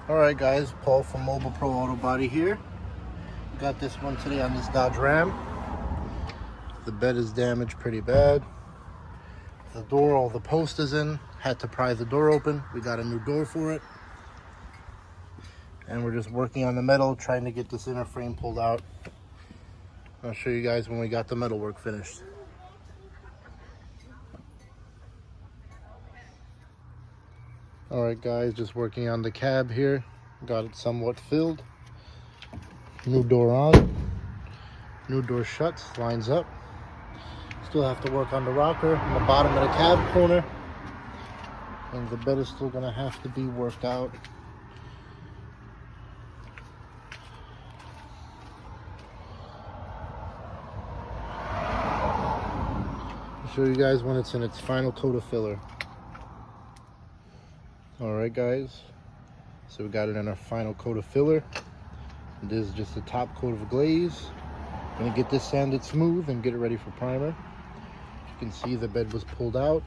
Alright guys, Paul from Mobile Pro Auto Body here. Got this one today on this Dodge Ram. The bed is damaged pretty bad. The door, all the post is in. Had to pry the door open. We got a new door for it. And we're just working on the metal, trying to get this inner frame pulled out. I'll show you guys when we got the metal work finished. Alright guys, just working on the cab here. Got it somewhat filled. New door on. New door shuts, lines up. Still have to work on the rocker in the bottom of the cab corner. And the bed is still gonna have to be worked out. I'll show you guys when it's in its final coat of filler. Alright guys, so we got it in our final coat of filler. This is just the top coat of glaze. Gonna get this sanded smooth and get it ready for primer. You can see the bed was pulled out.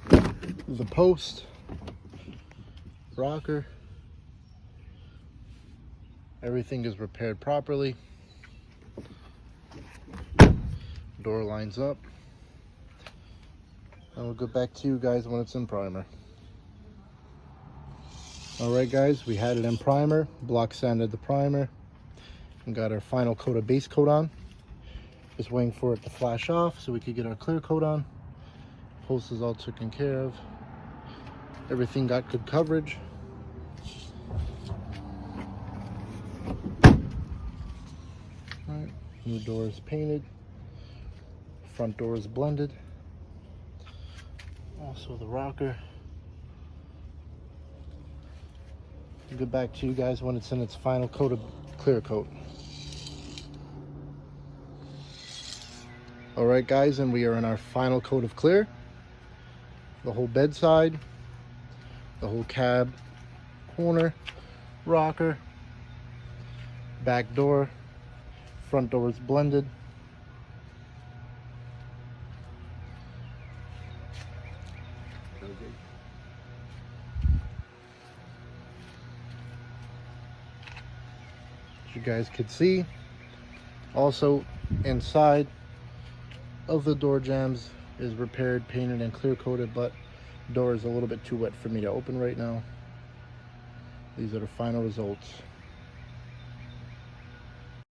The post, rocker, everything is repaired properly. Door lines up. And we'll get back to you guys when it's in primer. Alright guys, we had it in primer, block sanded the primer, and got our final coat of base coat on. Just waiting for it to flash off so we could get our clear coat on. Post is all taken care of. Everything got good coverage. Alright, new door is painted. Front door is blended. Also the rocker. I'll get back to you guys when it's in its final coat of clear coat. Alright guys, and we are in our final coat of clear. The whole bedside, the whole cab corner, rocker, back door, front door is blended. As you guys could see, also inside of the door jambs is repaired, painted, and clear coated, but door is a little bit too wet for me to open right now. These are the final results.